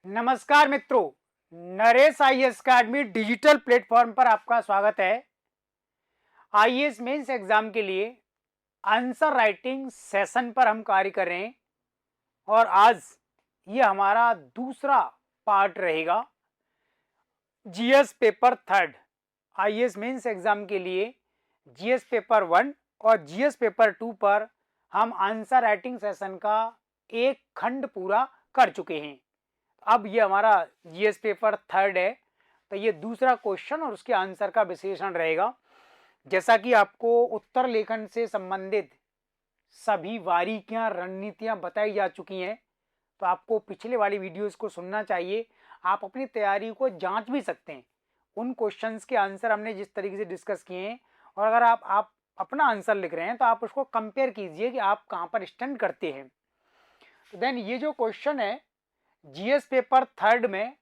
नमस्कार मित्रों, Naresh IAS academy digital platform पर आपका स्वागत है। आईएएस मेंस एग्जाम के लिए आंसर राइटिंग सेशन पर हम कार्य कर रहे हैं और आज ये हमारा दूसरा पार्ट रहेगा। GS paper third IAS mains exam के लिए जीएस पेपर 1 और जीएस पेपर 2 पर हम आंसर राइटिंग सेशन का एक खंड पूरा कर चुके हैं। अब ये हमारा जीएस पेपर थर्ड है, तो ये दूसरा क्वेश्चन और उसके आंसर का विश्लेषण रहेगा। जैसा कि आपको उत्तर लेखन से संबंधित सभी बारीकियां रणनीतियां बताई जा चुकी हैं, तो आपको पिछले वाली वीडियोस को सुनना चाहिए। आप अपनी तैयारी को जांच भी सकते हैं। उन क्वेश्चंस के आंसर हमने जिस तरीके से डिस्कस किए हैं, और अगर आप अपना आंसर लिख रहे हैं तो आप उसको कंपेयर कीजिए कि आप कहाँ पर स्टैंड करते हैं। तो देन ये जो क्वेश्चन है जीएस पेपर थर्ड में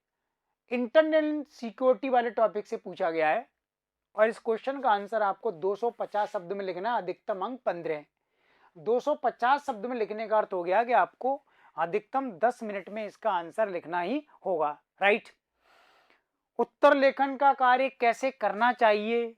इंटरनल सिक्योरिटी वाले टॉपिक से पूछा गया है और इस क्वेश्चन का आंसर आपको 250 शब्द में लिखना है। अधिकतम अंक 15। 250 शब्द में लिखने का अर्थ हो गया कि आपको अधिकतम 10 मिनट में इसका आंसर लिखना ही होगा, राइट। उत्तर लेखन का कार्य कैसे करना चाहिए,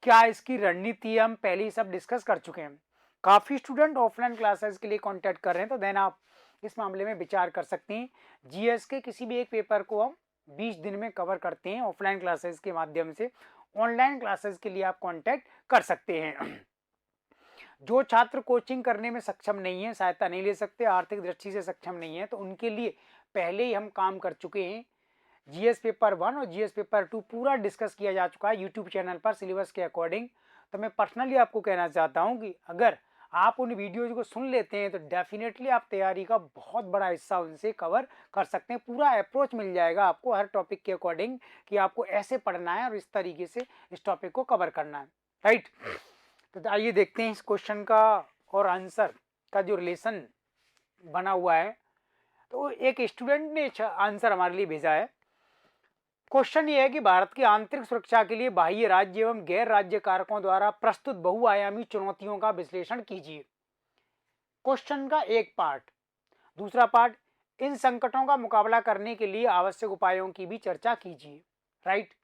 क्या इसकी रणनीति, हम पहले ही सब डिस्कस कर चुके हैं। काफी स्टूडेंट ऑफलाइन क्लासेस के लिए कांटेक्ट कर रहे हैं, तो देन आप इस मामले में विचार कर सकते हैं। जीएस के किसी भी एक पेपर को हम 20 दिन में कवर करते हैं ऑफलाइन क्लासेस के माध्यम से। ऑनलाइन क्लासेस के लिए आप कांटेक्ट कर सकते हैं। जो छात्र कोचिंग करने में सक्षम नहीं है, सहायता नहीं ले सकते, आर्थिक दृष्टि से सक्षम नहीं है, तो उनके लिए पहले ही हम काम कर चुके हैं। जीएस पेपर 1 और जीएस पेपर 2 पूरा डिस्कस किया जा चुका है यूट्यूब चैनल पर सिलेबस के अकॉर्डिंग। तो मैं पर्सनली आपको कहना चाहता हूं कि अगर आप उन वीडियोज को सुन लेते हैं तो डेफिनेटली आप तैयारी का बहुत बड़ा हिस्सा उनसे कवर कर सकते हैं। पूरा अप्रोच मिल जाएगा आपको हर टॉपिक के अकॉर्डिंग कि आपको ऐसे पढ़ना है और इस तरीके से इस टॉपिक को कवर करना है, राइट। तो आइए देखते हैं इस क्वेश्चन का और आंसर का जो रिलेशन बना हुआ है। तो एक स्टूडेंट ने आंसर हमारे लिए भेजा है। क्वेश्चन ये है कि भारत की आंतरिक सुरक्षा के लिए बाह्य राज्य एवं गैर राज्य कारकों द्वारा प्रस्तुत बहुआयामी चुनौतियों का विश्लेषण कीजिए। क्वेश्चन का एक पार्ट। दूसरा पार्ट, इन संकटों का मुकाबला करने के लिए आवश्यक उपायों की भी चर्चा कीजिए, राइट।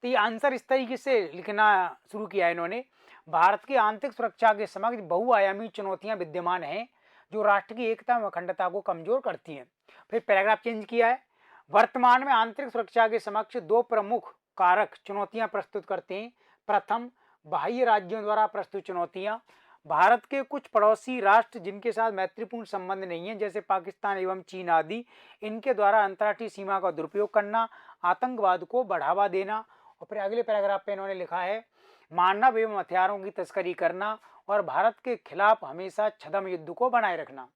तो ये आंसर इस तरीके से लिखना शुरू किया इन्होंने। भारत की आंतरिक सुरक्षा के समक्ष बहुआयामी चुनौतियां विद्यमान हैं जो राष्ट्र की एकता व अखंडता को कमजोर करती हैं। फिर पैराग्राफ चेंज किया है। वर्तमान में आंतरिक सुरक्षा के समक्ष दो प्रमुख कारक चुनौतियां प्रस्तुत करते हैं। प्रथम, बाह्य राज्यों द्वारा प्रस्तुत चुनौतियां। भारत के कुछ पड़ोसी राष्ट्र जिनके साथ मैत्रीपूर्ण संबंध नहीं है, जैसे पाकिस्तान एवं चीन आदि, इनके द्वारा अंतर्राष्ट्रीय सीमा का दुरुपयोग करना, आतंकवाद को बढ़ावा देना। और फिर अगले पैराग्राफ पे इन्होंने लिखा है मानव एवं हथियारों की तस्करी करना और भारत के खिलाफ हमेशा छद्म युद्ध को बनाए रखना।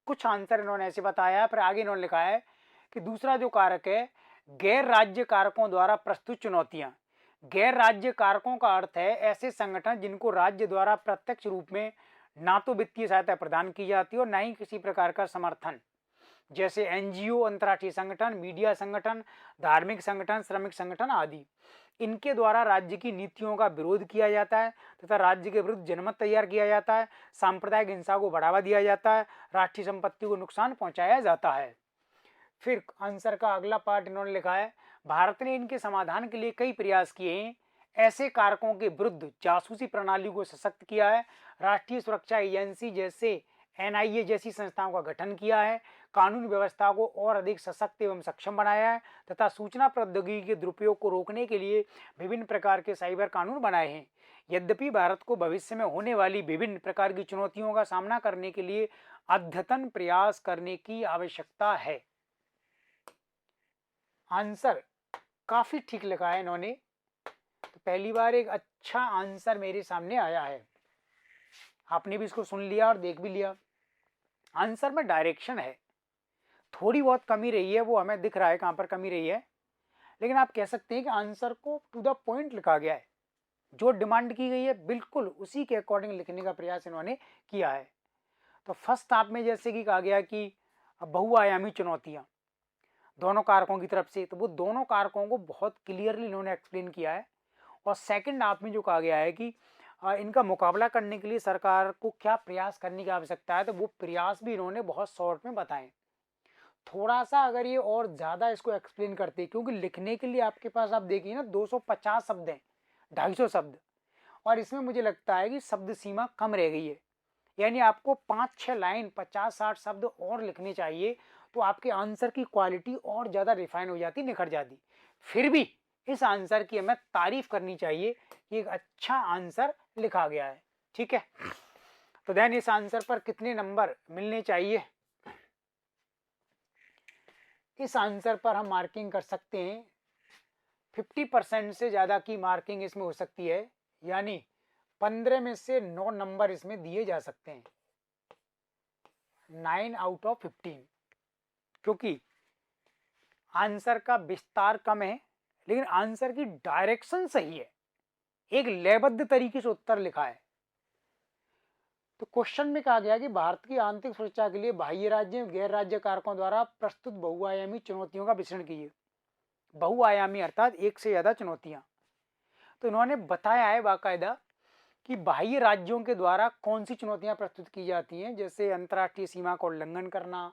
कुछ आंसर इन्होंने ऐसे बताया। फिर आगे इन्होंने लिखा है कि दूसरा जो कारक है, गैर राज्य कारकों द्वारा प्रस्तुत चुनौतियां। गैर राज्य कारकों का अर्थ है ऐसे संगठन जिनको राज्य द्वारा प्रत्यक्ष रूप में ना तो वित्तीय सहायता प्रदान की जाती है और ना ही किसी प्रकार का समर्थन, जैसे एनजीओ, अंतर्राष्ट्रीय संगठन, मीडिया संगठन, धार्मिक संगठन, श्रमिक संगठन आदि। इनके द्वारा राज्य की नीतियों का विरोध किया जाता है तथा राज्य के विरुद्ध जनमत तैयार किया जाता है, सांप्रदायिक हिंसा को बढ़ावा दिया जाता है, राष्ट्रीय संपत्ति को नुकसान पहुंचाया जाता है। फिर आंसर का अगला पार्ट इन्होंने लिखा है भारत ने इनके समाधान के लिए कई प्रयास किए हैं। ऐसे कारकों के विरुद्ध जासूसी प्रणाली को सशक्त किया है, राष्ट्रीय सुरक्षा एजेंसी जैसे एनआईए जैसी संस्थाओं का गठन किया है, कानून व्यवस्था को और अधिक सशक्त एवं सक्षम बनाया है तथा सूचना प्रौद्योगिकी के दुरुपयोग को रोकने के लिए विभिन्न प्रकार के साइबर कानून बनाए हैं। यद्यपि भारत को भविष्य में होने वाली विभिन्न प्रकार की चुनौतियों का सामना करने के लिए अद्यतन प्रयास करने की आवश्यकता है। आंसर काफी ठीक लिखा है इन्होंने। तो पहली बार एक अच्छा आंसर मेरे सामने आया है। आपने भी इसको सुन लिया और देख भी लिया। आंसर में डायरेक्शन है, थोड़ी बहुत कमी रही है, वो हमें दिख रहा है कहां पर कमी रही है, लेकिन आप कह सकते हैं कि आंसर को टू द पॉइंट लिखा गया है। जो डिमांड की गई है बिल्कुल उसी के अकॉर्डिंग लिखने का प्रयास इन्होंने किया है। तो फर्स्ट आप में जैसे कि कहा गया कि बहुआयामी चुनौतियां दोनों कारकों की तरफ से, तो वो दोनों कारकों को बहुत क्लियरली इन्होंने एक्सप्लेन किया है। और सेकंड आप में जो कहा गया है कि इनका मुकाबला करने के लिए सरकार को क्या प्रयास करने की आवश्यकता है, तो वो प्रयास भी इन्होंने बहुत शॉर्ट में बताए। थोड़ा सा अगर ये और ज़्यादा इसको एक्सप्लेन करते, क्योंकि लिखने के लिए आपके पास आप देखिए ना 250 शब्द हैं, 250 शब्द, और इसमें मुझे लगता है कि शब्द सीमा कम रह गई है। यानी आपको 5-6 लाइन 50-60 शब्द और लिखने चाहिए, तो आपके आंसर की क्वालिटी और ज़्यादा रिफाइन हो जाती, निखर जाती। फिर भी इस आंसर की हमें तारीफ करनी चाहिए कि एक अच्छा आंसर लिखा गया है। ठीक है, तो देन इस आंसर पर कितने नंबर मिलने चाहिए? इस आंसर पर हम मार्किंग कर सकते हैं 50% से ज़्यादा की मार्किंग इसमें हो सकती है, यानी 15 में से 9 नंबर इसमें दिए जा सकते हैं, 9 आउट ऑफ 15, क्योंकि आंसर का विस्तार कम है लेकिन आंसर की डायरेक्शन सही है, एक लयबद्ध तरीके से उत्तर लिखा है। तो क्वेश्चन में कहा गया कि भारत की आंतरिक सुरक्षा के लिए बाह्य राज्य गैर राज्य कारकों द्वारा प्रस्तुत बहुआयामी चुनौतियों का विश्लेषण कीजिए। बहुआयामी अर्थात एक से ज्यादा चुनौतियां। तो इन्होंने बताया है बाकायदा कि बाह्य राज्यों के द्वारा कौन सी चुनौतियां प्रस्तुत की जाती हैं, जैसे अंतर्राष्ट्रीय सीमा का उल्लंघन करना,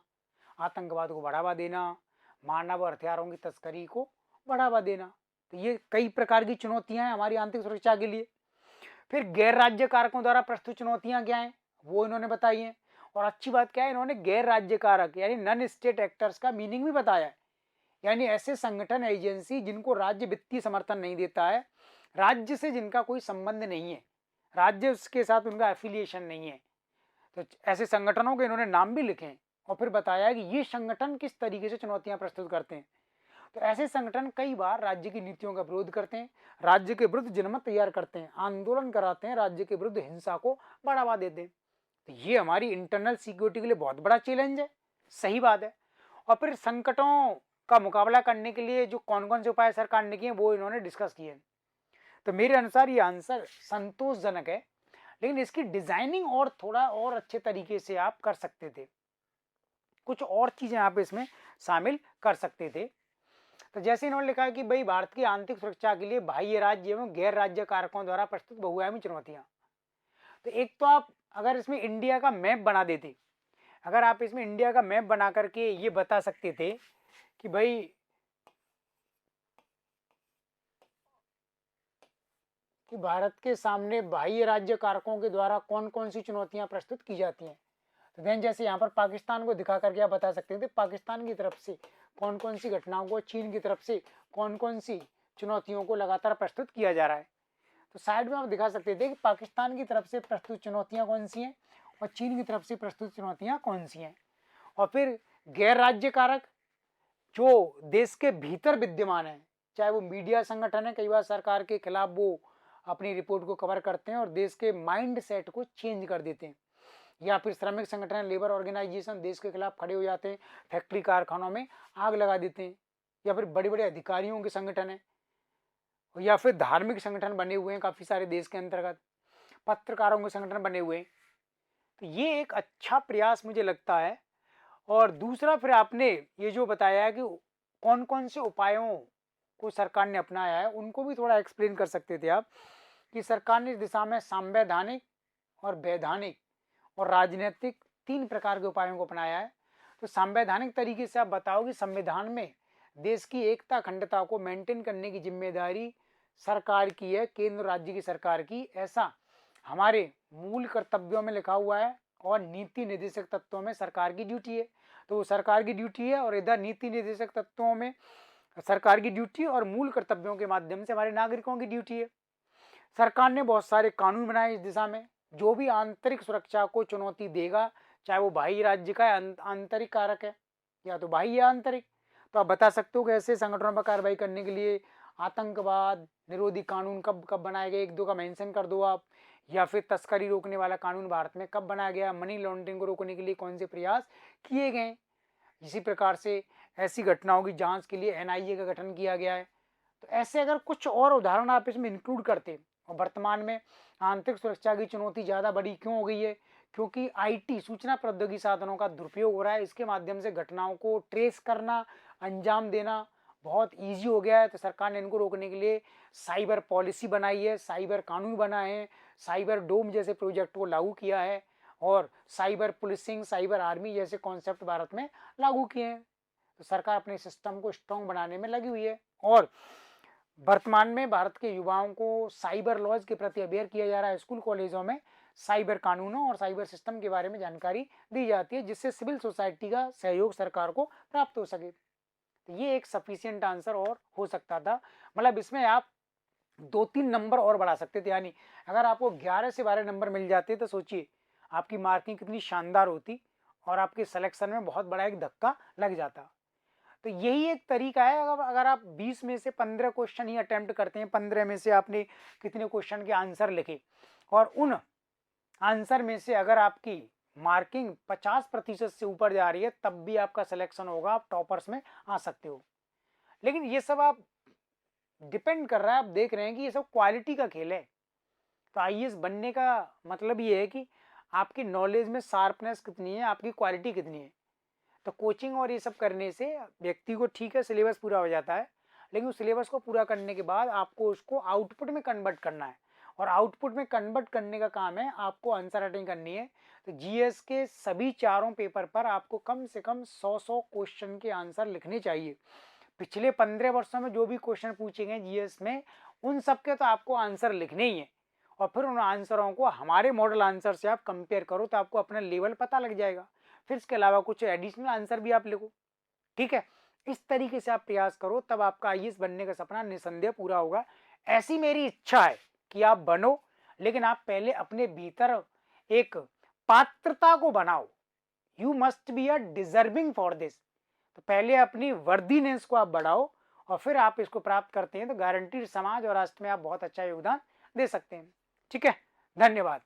आतंकवाद को बढ़ावा देना, मानव और हथियारों की तस्करी को बढ़ावा देना। तो ये कई प्रकार की चुनौतियां हैं हमारी आंतरिक सुरक्षा के लिए। फिर गैर राज्य कारकों द्वारा प्रस्तुत चुनौतियां क्या हैं, वो इन्होंने बताई हैं। और अच्छी बात क्या है, इन्होंने गैर राज्य कारक यानी नॉन स्टेट एक्टर्स का मीनिंग भी बताया है, यानी ऐसे संगठन एजेंसी जिनको राज्य वित्तीय समर्थन नहीं देता है, राज्य से जिनका कोई संबंध नहीं है, राज्य के साथ उनका एफिलिएशन नहीं है, तो ऐसे संगठनों के इन्होंने नाम भी लिखे हैं और फिर बताया कि ये संगठन किस तरीके से चुनौतियां प्रस्तुत करते हैं। तो ऐसे संगठन कई बार राज्य की नीतियों का विरोध करते हैं, राज्य के विरुद्ध जनमत तैयार करते हैं, आंदोलन कराते हैं, राज्य के विरुद्ध हिंसा को बढ़ावा देते हैं। तो ये हमारी इंटरनल सिक्योरिटी के लिए बहुत बड़ा चैलेंज है, सही बात है। और फिर संकटों का मुकाबला करने के लिए जो कौन कौन से उपाय सरकार ने किए वो इन्होंने डिस्कस किए। तो मेरे अनुसार ये आंसर संतोषजनक है, लेकिन इसकी डिजाइनिंग और थोड़ा और अच्छे तरीके से आप कर सकते थे, कुछ और चीजें आप इसमें शामिल कर सकते थे। तो जैसे इन्होंने लिखा है कि भाई भारत की आंतरिक सुरक्षा के लिए बाह्य राज्य एवं गैर राज्य कारकों द्वारा प्रस्तुत बहुआयामी चुनौतियां। तो एक तो आप अगर इसमें इंडिया का मैप बना देते, अगर आप इसमें इंडिया का मैप बना करके ये बता सकते थे कि भाई कि भारत के सामने बाह्य राज्य कारकों के द्वारा कौन कौन सी चुनौतियां प्रस्तुत की जाती हैं, तो देन जैसे यहाँ पर पाकिस्तान को दिखा करके आप बता सकते थे पाकिस्तान की तरफ से कौन कौन सी घटनाओं को, चीन की तरफ से कौन कौन सी चुनौतियों को लगातार प्रस्तुत किया जा रहा है। तो साइड में आप दिखा सकते थे कि पाकिस्तान की तरफ से प्रस्तुत चुनौतियां कौन सी हैं और चीन की तरफ से प्रस्तुत चुनौतियां कौन सी हैं। और फिर गैर राज्य कारक जो देश के भीतर विद्यमान है, चाहे वो मीडिया संगठन है, कई बार सरकार के खिलाफ वो अपनी रिपोर्ट को कवर करते हैं और देश के माइंड सेट को चेंज कर देते हैं, या फिर श्रमिक संगठन, लेबर ऑर्गेनाइजेशन देश के खिलाफ खड़े हो जाते हैं, फैक्ट्री कारखानों में आग लगा देते हैं, या फिर बड़े बड़े अधिकारियों के संगठन है, या फिर धार्मिक संगठन बने हुए हैं काफी सारे देश के अंतर्गत, पत्रकारों के संगठन बने हुए हैं। तो ये एक अच्छा प्रयास मुझे लगता है। और दूसरा फिर आपने ये जो बताया है कि कौन कौन से उपायों को सरकार ने अपनाया है, उनको भी थोड़ा एक्सप्लेन कर सकते थे आप कि सरकार ने इस दिशा में संवैधानिक और वैधानिक और राजनीतिक 3 प्रकार के उपायों को अपनाया है। तो संवैधानिक तरीके से आप बताओ कि संविधान में देश की एकता अखंडता को मेंटेन करने की जिम्मेदारी सरकार की है, केंद्र राज्य की सरकार की, ऐसा हमारे मूल कर्तव्यों में लिखा हुआ है और नीति निर्देशक तत्वों में सरकार की ड्यूटी है। तो वो सरकार की ड्यूटी है और इधर नीति निर्देशक तत्वों में सरकार की ड्यूटी और मूल कर्तव्यों के माध्यम से हमारे नागरिकों की ड्यूटी है। सरकार ने बहुत सारे कानून बनाए इस दिशा में, जो भी आंतरिक सुरक्षा को चुनौती देगा, चाहे वो बाह्य राज्य का आंतरिक कारक है या तो बाह्य या आंतरिक, तो आप बता सकते हो कि ऐसे संगठनों पर कार्रवाई करने के लिए आतंकवाद निरोधी कानून कब कब बनाए गए, 1-2 का मेंशन कर दो आप, या फिर तस्करी रोकने वाला कानून भारत में कब बनाया गया, मनी लॉन्ड्रिंग को रोकने के लिए कौन से प्रयास किए गए। इसी प्रकार से ऐसी घटनाओं की जांच के लिए एनआईए का गठन किया गया है। तो ऐसे अगर कुछ और उदाहरण आप इसमें इंक्लूड करते, और वर्तमान में आंतरिक सुरक्षा की चुनौती ज़्यादा बड़ी क्यों हो गई है, क्योंकि आईटी सूचना प्रौद्योगिकी साधनों का दुरुपयोग हो रहा है, इसके माध्यम से घटनाओं को ट्रेस करना, अंजाम देना बहुत ईजी हो गया है, तो सरकार ने इनको रोकने के लिए साइबर पॉलिसी बनाई है, साइबर कानून बनाए हैं, साइबर डोम जैसे प्रोजेक्ट को लागू किया है और साइबर पुलिसिंग, साइबर आर्मी जैसे कॉन्सेप्ट भारत में लागू किए हैं। तो सरकार अपने सिस्टम को स्ट्रॉन्ग बनाने में लगी हुई है और वर्तमान में भारत के युवाओं को साइबर लॉज के प्रति अवेयर किया जा रहा है। स्कूल कॉलेजों में साइबर कानूनों और साइबर सिस्टम के बारे में जानकारी दी जाती है, जिससे सिविल सोसाइटी का सहयोग सरकार को प्राप्त हो सके। तो ये एक सफिशिएंट आंसर और हो सकता था, मतलब इसमें आप 2-3 नंबर और बढ़ा सकते थे। यानी अगर आपको 11 से 12 नंबर मिल जाते तो सोचिए आपकी मार्किंग कितनी शानदार होती और आपके सिलेक्शन में बहुत बड़ा एक धक्का लग जाता। तो यही एक तरीका है। अगर आप 20 में से 15 क्वेश्चन ही अटेम्प्ट करते हैं, 15 में से आपने कितने क्वेश्चन के आंसर लिखे और उन आंसर में से अगर आपकी मार्किंग 50% से ऊपर जा रही है, तब भी आपका सिलेक्शन होगा, आप टॉपर्स में आ सकते हो। लेकिन ये सब आप डिपेंड कर रहा है, आप देख रहे हैं कि ये सब क्वालिटी का खेल है। तो आईएएस बनने का मतलब ये है कि आपकी नॉलेज में शार्पनेस कितनी है, आपकी क्वालिटी कितनी है। तो कोचिंग और ये सब करने से व्यक्ति को ठीक है सिलेबस पूरा हो जाता है, लेकिन उस सिलेबस को पूरा करने के बाद आपको उसको आउटपुट में कन्वर्ट करना है और आउटपुट में कन्वर्ट करने का काम है आपको आंसर राइटिंग करनी है। तो जीएस के सभी चारों पेपर पर आपको कम से कम 100 क्वेश्चन के आंसर लिखने चाहिए। पिछले 15 वर्षों में जो भी क्वेश्चन पूछे गए जीएस में, उन सब के तो आपको आंसर लिखने ही है और फिर उन आंसरों को हमारे मॉडल आंसर से आप कंपेयर करो तो आपको अपना लेवल पता लग जाएगा। फिर इसके अलावा कुछ एडिशनल आंसर भी आप लिखो, ठीक है। इस तरीके से आप प्रयास करो, तब आपका आईएएस बनने का सपना निसंदेह पूरा होगा। ऐसी मेरी इच्छा है कि आप बनो, लेकिन आप पहले अपने भीतर एक पात्रता को बनाओ। You must be a deserving for this. तो पहले अपनी वर्दीनेस को आप बढ़ाओ और फिर आप इसको प्राप्त करते हैं तो गारंटीड समाज और राष्ट्र में आप बहुत अच्छा योगदान दे सकते हैं। ठीक है, धन्यवाद।